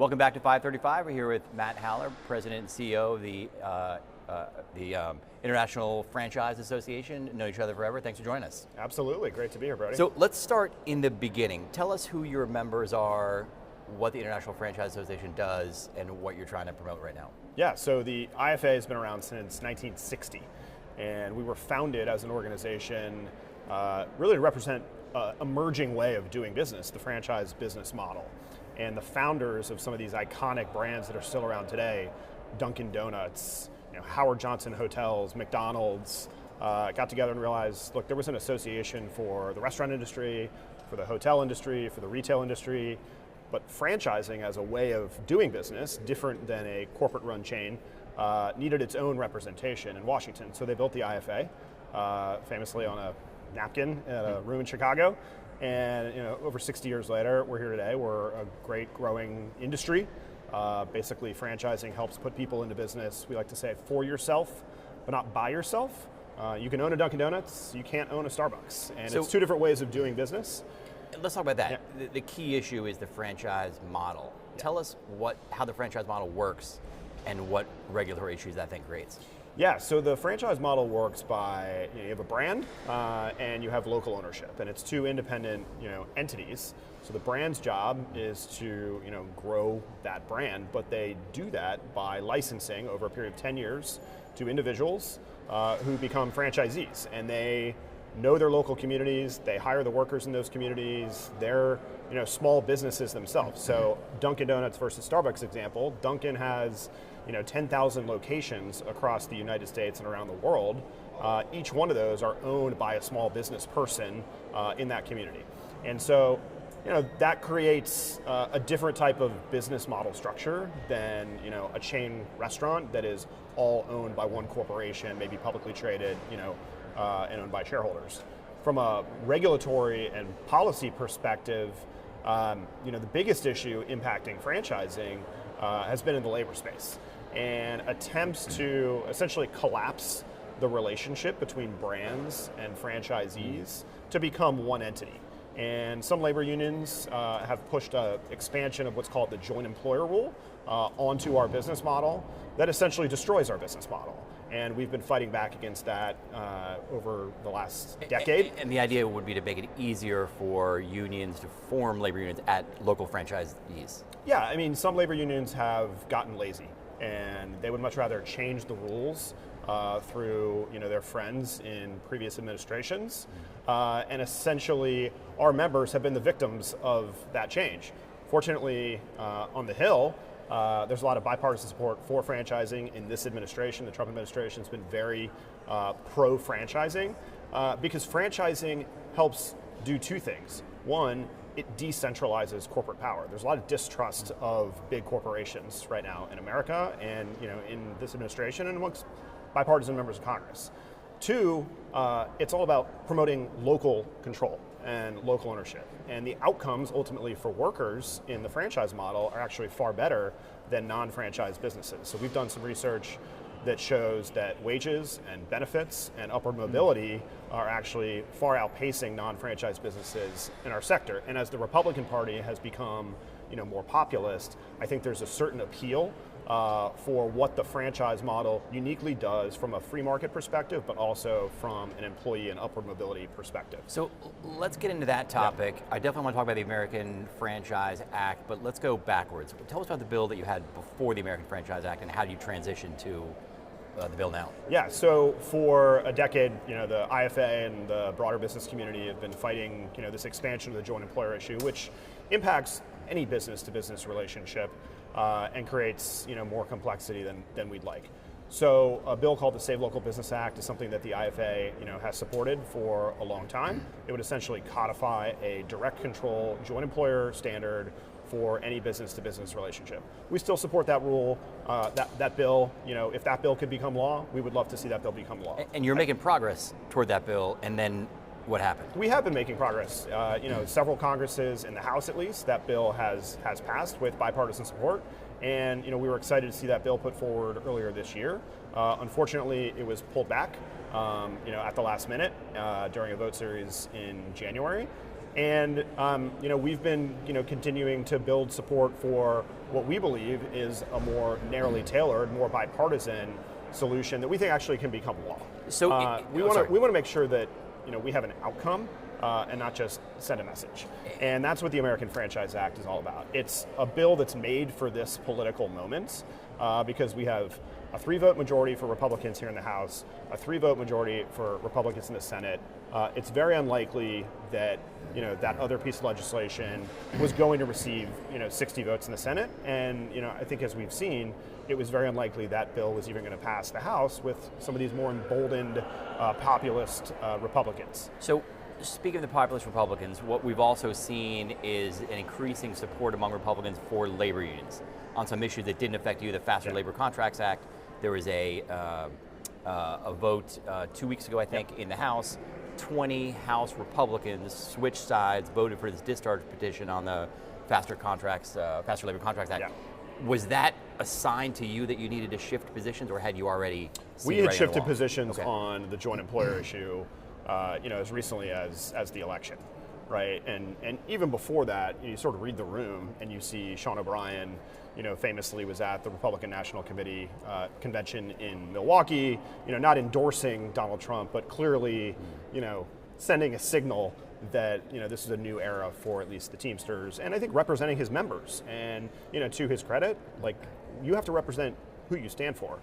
Welcome back to 535. We're here with Matt Haller, President and CEO of the International Franchise Association. Know each other forever. Thanks for joining us. Absolutely, great to be here, Brody. So let's start in the beginning. Tell us who your members are, what the International Franchise Association does, and what you're trying to promote right now. Yeah, so the IFA has been around since 1960, and we were founded as an organization really to represent an emerging way of doing business, the franchise business model. And the founders of some of these iconic brands that are still around today, Dunkin' Donuts, Howard Johnson Hotels, McDonald's, got together and realized, look, there was an association for the restaurant industry, for the hotel industry, for the retail industry, but franchising as a way of doing business, different than a corporate-run chain, needed its own representation in Washington. So they built the IFA, famously on a napkin at a room in Chicago. And over 60 years later, we're here today. We're a great growing industry. Basically, franchising helps put people into business, we like to say, for yourself, but not by yourself. You can own a Dunkin' Donuts, you can't own a Starbucks. And it's two different ways of doing business. Let's talk about that. Yeah. The key issue is the franchise model. Yeah. Tell us how the franchise model works and what regulatory issues that thing creates. Yeah, so the franchise model works by, you have a brand and you have local ownership, and it's two independent entities. So the brand's job is to grow that brand, but they do that by licensing over a period of 10 years to individuals who become franchisees, and they know their local communities, they hire the workers in those communities, they're small businesses themselves. So Dunkin' Donuts versus Starbucks example, Dunkin' has 10,000 locations across the United States and around the world. Each one of those are owned by a small business person in that community. And so that creates a different type of business model structure than a chain restaurant that is all owned by one corporation, maybe publicly traded, and owned by shareholders. From a regulatory and policy perspective, the biggest issue impacting franchising has been in the labor space, and attempts to essentially collapse the relationship between brands and franchisees to become one entity. And some labor unions have pushed an expansion of what's called the joint employer rule onto our business model that essentially destroys our business model. And we've been fighting back against that over the last decade. And the idea would be to make it easier for unions to form labor unions at local franchisees. Yeah, I mean, some labor unions have gotten lazy, and they would much rather change the rules through their friends in previous administrations. And essentially, our members have been the victims of that change. Fortunately, on the Hill, there's a lot of bipartisan support for franchising in this administration. The Trump administration has been very pro-franchising because franchising helps do two things. One, it decentralizes corporate power. There's a lot of distrust of big corporations right now in America and in this administration and amongst bipartisan members of Congress. Two, it's all about promoting local control and local ownership. And the outcomes ultimately for workers in the franchise model are actually far better than non-franchise businesses. So we've done some research that shows that wages and benefits and upward mobility are actually far outpacing non-franchise businesses in our sector. And as the Republican Party has become more populist, I think there's a certain appeal for what the franchise model uniquely does from a free market perspective, but also from an employee and upward mobility perspective. So let's get into that topic. Yeah. I definitely want to talk about the American Franchise Act, but let's go backwards. Tell us about the bill that you had before the American Franchise Act and how do you transition to the bill now? Yeah, so for a decade, the IFA and the broader business community have been fighting, this expansion of the joint employer issue, which impacts any business-to-business relationship and creates, more complexity than we'd like. So a bill called the Save Local Business Act is something that the IFA, has supported for a long time. It would essentially codify a direct control joint employer standard for any business-to-business relationship. We still support that rule, that bill. If that bill could become law, we would love to see that bill become law. And you're making progress toward that bill, and then what happened? We have been making progress. Several Congresses, in the House at least, that bill has passed with bipartisan support. And we were excited to see that bill put forward earlier this year. Unfortunately, it was pulled back at the last minute during a vote series in January. And we've been continuing to build support for what we believe is a more narrowly tailored, more bipartisan solution that we think actually can become law. So we want to make sure that we have an outcome and not just send a message. And that's what the American Franchise Act is all about. It's a bill that's made for this political moment because we have a 3-vote majority for Republicans here in the House, a 3-vote majority for Republicans in the Senate. It's very unlikely that that other piece of legislation was going to receive 60 votes in the Senate, and I think as we've seen, it was very unlikely that bill was even going to pass the House with some of these more emboldened populist Republicans. So, speaking of the populist Republicans, what we've also seen is an increasing support among Republicans for labor unions on some issues that didn't affect you. The Faster Labor Contracts Act. There was a vote 2 weeks ago, I think, in the House. 20 House Republicans switched sides, voted for this discharge petition on the Faster Labor Contracts Act. Yeah. Was that a sign to you that you needed to shift positions, or had you already seen We had right shifted along? positions Okay. on the joint employer issue, as recently as the election, right? And even before that, you sort of read the room and you see Sean O'Brien, famously was at the Republican National Committee convention in Milwaukee, not endorsing Donald Trump, but clearly, sending a signal that this is a new era for at least the Teamsters, and I think representing his members. And to his credit, like, you have to represent who you stand for,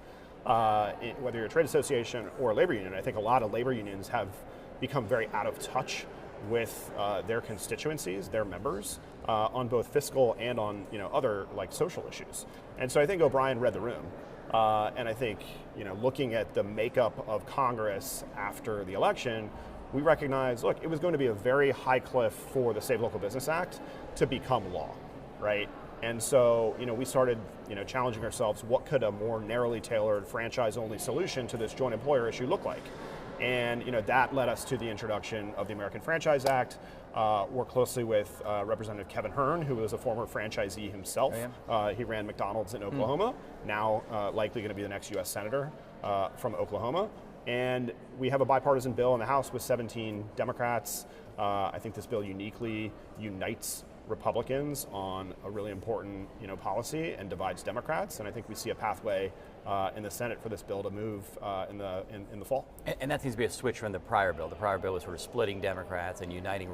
whether you're a trade association or a labor union. I think a lot of labor unions have become very out of touch with their constituencies, their members, on both fiscal and on other like social issues. And so I think O'Brien read the room. And I think looking at the makeup of Congress after the election, we recognize, look, it was going to be a very high cliff for the Save Local Business Act to become law, right? And so we started challenging ourselves, what could a more narrowly tailored franchise-only solution to this joint employer issue look like? And that led us to the introduction of the American Franchise Act. Worked closely with Representative Kevin Hern, who was a former franchisee himself. He ran McDonald's in Oklahoma, now likely going to be the next U.S. Senator from Oklahoma. And we have a bipartisan bill in the House with 17 Democrats. I think this bill uniquely unites Republicans on a really important policy and divides Democrats. And I think we see a pathway in the Senate for this bill to move in the fall. And that seems to be a switch from the prior bill. The prior bill was sort of splitting Democrats and uniting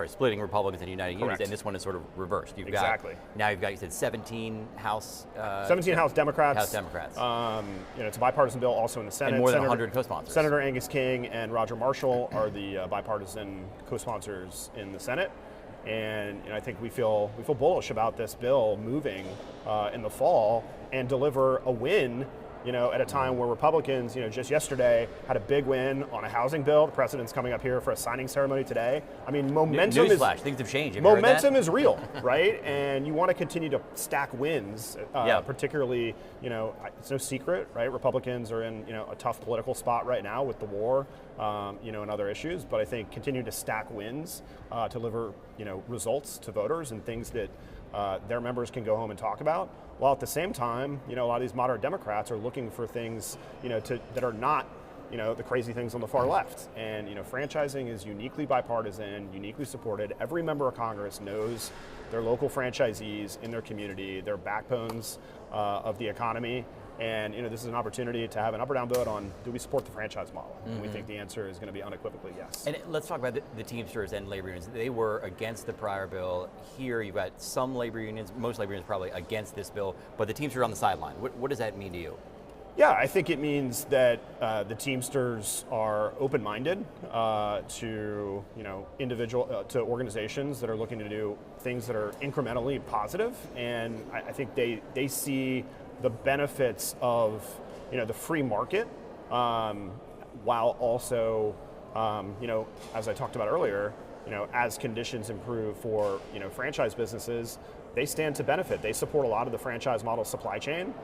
splitting Republicans and uniting Correct. unions, and this one is sort of reversed. Exactly. Now you've got, you said 17 House... 17 House Democrats. House Democrats. It's a bipartisan bill also in the Senate. And more than 100 co-sponsors. Senator Angus King and Roger Marshall are the bipartisan co-sponsors in the Senate. And I think we feel bullish about this bill moving in the fall and deliver a win, at a time where Republicans, just yesterday had a big win on a housing bill. The president's coming up here for a signing ceremony today. I mean, momentum Newsflash, things have changed. Have you heard that? Momentum is real, right? And you want to continue to stack wins, particularly, it's no secret, right? Republicans are in, a tough political spot right now with the war, and other issues. But I think continue to stack wins, deliver, results to voters and things that their members can go home and talk about. While at the same time, a lot of these moderate Democrats are looking for things, that are not, the crazy things on the far left. And, franchising is uniquely bipartisan, uniquely supported. Every member of Congress knows their local franchisees in their community, their backbones of the economy. And this is an opportunity to have an up or down vote on, do we support the franchise model? Mm-hmm. And we think the answer is going to be unequivocally yes. And let's talk about the Teamsters and labor unions. They were against the prior bill. Here you've got some labor unions, most labor unions probably against this bill, but the Teamsters are on the sideline. What does that mean to you? Yeah, I think it means that the Teamsters are open-minded to to organizations that are looking to do things that are incrementally positive, and I think they see the benefits of the free market, while also as I talked about earlier, as conditions improve for franchise businesses, they stand to benefit. They support a lot of the franchise model supply chain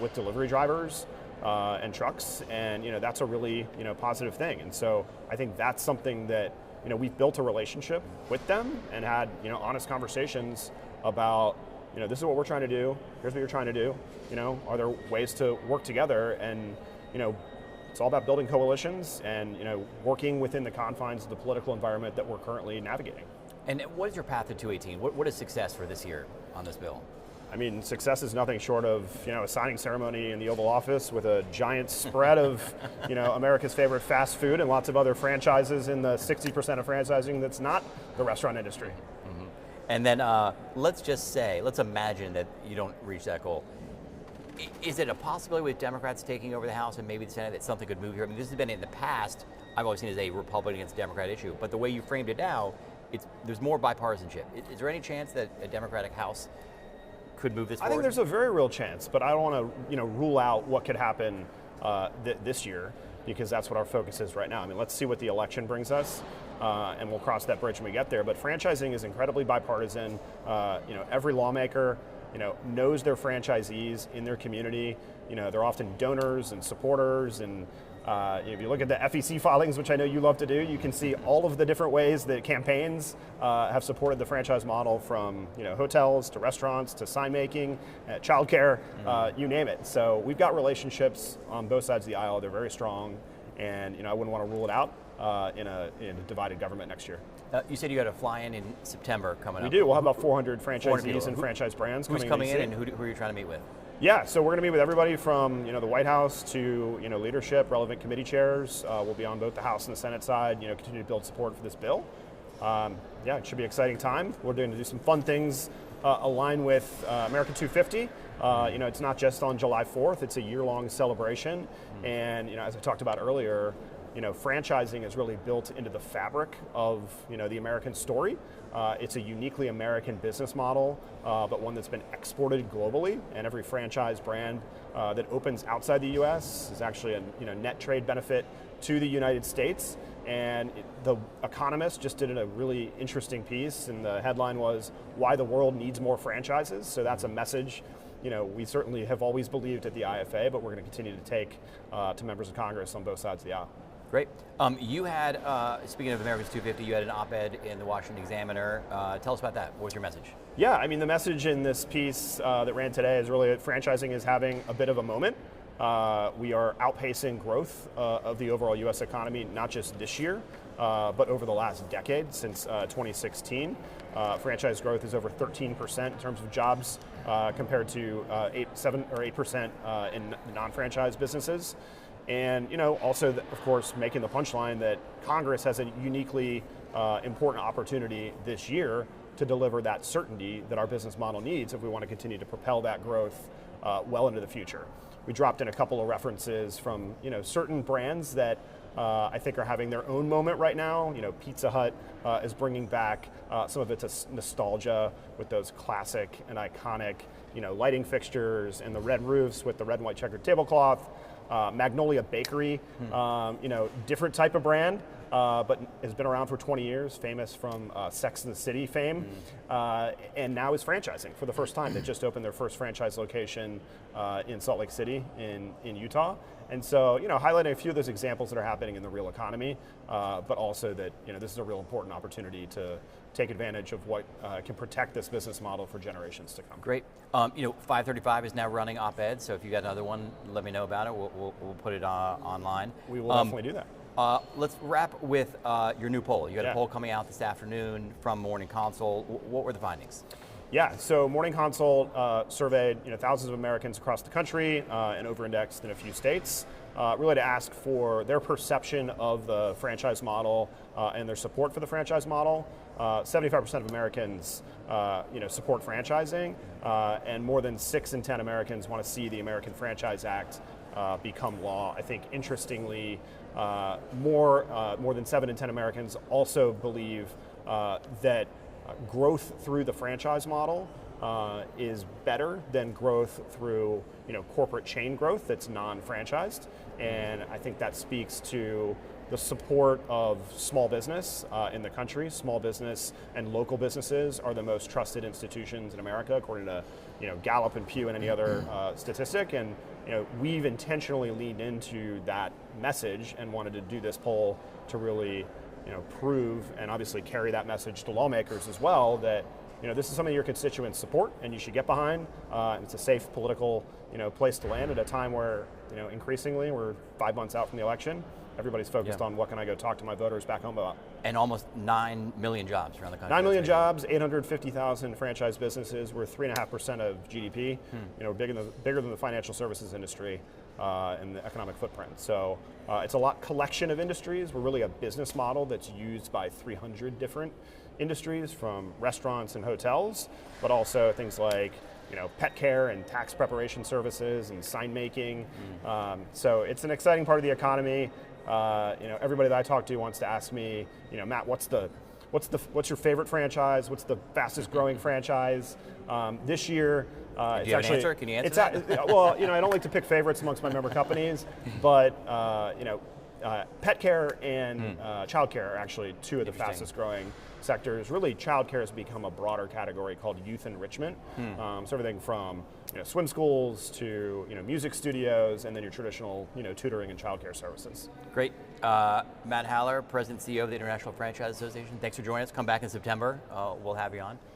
with delivery drivers and trucks, and that's a really positive thing. And so I think that's something that we've built a relationship with them and had honest conversations about this is what we're trying to do. Here's what you're trying to do. Are there ways to work together and it's all about building coalitions and working within the confines of the political environment that we're currently navigating. And what is your path to 218? What is success for this year on this bill? I mean, success is nothing short of a signing ceremony in the Oval Office with a giant spread of America's favorite fast food and lots of other franchises in the 60% of franchising that's not the restaurant industry. Mm-hmm. And then let's imagine that you don't reach that goal. Is it a possibility with Democrats taking over the House and maybe the Senate that something could move here? I mean, this has been in the past, I've always seen it as a Republican against Democrat issue, but the way you framed it now, there's more bipartisanship. Is there any chance that a Democratic House could move this forward? I think there's a very real chance, but I don't want to rule out what could happen this year, because that's what our focus is right now. I mean, let's see what the election brings us, and we'll cross that bridge when we get there. But franchising is incredibly bipartisan. Every lawmaker knows their franchisees in their community. They're often donors and supporters, and if you look at the FEC filings, which I know you love to do, you can see all of the different ways that campaigns have supported the franchise model, from hotels to restaurants to sign making, childcare, you name it. So we've got relationships on both sides of the aisle. They're very strong, and I wouldn't want to rule it out in a divided government next year. You said you had a fly-in in September coming up. We do. We'll have about 400 franchisees and franchise brands coming in. Who's coming in, and who are you trying to meet with? Yeah, so we're going to meet with everybody from the White House to leadership, relevant committee chairs. We'll be on both the House and the Senate side. Continue to build support for this bill. It should be an exciting time. We're going to do some fun things align with American 250. It's not just on July 4th. It's a year-long celebration, and as I talked about earlier, franchising is really built into the fabric of the American story. It's a uniquely American business model, but one that's been exported globally. And every franchise brand that opens outside the U.S. is actually a net trade benefit to the United States. And the Economist just did a really interesting piece, and the headline was "Why the World Needs More Franchises." So that's a message we certainly have always believed at the IFA, but we're going to continue to take to members of Congress on both sides of the aisle. Great. You had, speaking of Americans 250, you had an op-ed in the Washington Examiner. Tell us about that. What was your message? Yeah, I mean, the message in this piece that ran today is really that franchising is having a bit of a moment. We are outpacing growth of the overall U.S. economy, not just this year, but over the last decade, since 2016. Franchise growth is over 13% in terms of jobs, compared to 7 or 8% in non-franchise businesses. And also, of course, making the punchline that Congress has a uniquely important opportunity this year to deliver that certainty that our business model needs if we want to continue to propel that growth well into the future. We dropped in a couple of references from certain brands that I think are having their own moment right now. Pizza Hut is bringing back some of its nostalgia with those classic and iconic lighting fixtures and the red roofs with the red and white checkered tablecloth. Magnolia Bakery, different type of brand, but has been around for 20 years, famous from Sex and the City fame, and now is franchising for the first time. They just opened their first franchise location in Salt Lake City in Utah. And so, highlighting a few of those examples that are happening in the real economy, but also that, this is a real important opportunity to take advantage of what can protect this business model for generations to come. Great. 535 is now running op-ed, so if you got another one, let me know about it. We'll put it online. We will definitely do that. Let's wrap with your new poll. You got a poll coming out this afternoon from Morning Consult. What were the findings? Yeah, so Morning Consult surveyed thousands of Americans across the country and over-indexed in a few states, really to ask for their perception of the franchise model and their support for the franchise model. 75% of Americans support franchising, and more than 6 in 10 Americans want to see the American Franchise Act become law. I think, interestingly, more than 7 in 10 Americans also believe that growth through the franchise model is better than growth through corporate chain growth that's non-franchised, and I think that speaks to the support of small business in the country. Small business and local businesses are the most trusted institutions in America, according to Gallup and Pew and any other statistic. And we've intentionally leaned into that message and wanted to do this poll to really prove and obviously carry that message to lawmakers as well, that this is something your constituents support and you should get behind. It's a safe political place to land at a time where increasingly we're 5 months out from the election. Everybody's focused on what can I go talk to my voters back home about. And almost 9 million jobs around the country. 9 million jobs, 850,000 franchise businesses. We're 3.5% of GDP. We're bigger than the financial services industry and the economic footprint. So it's a collection of industries. We're really a business model that's used by 300 different industries, from restaurants and hotels, but also things like pet care and tax preparation services and sign making. So it's an exciting part of the economy. Everybody that I talk to wants to ask me, Matt, what's your favorite franchise? What's the fastest growing franchise? This year, do you have an answer? Can you answer that? Well, I don't like to pick favorites amongst my member companies, but pet care and childcare are actually two of the fastest growing sectors. Really, childcare has become a broader category called youth enrichment. So everything from swim schools to music studios, and then your traditional tutoring and childcare services. Great. Matt Haller, President and CEO of the International Franchise Association. Thanks for joining us. Come back in September. We'll have you on.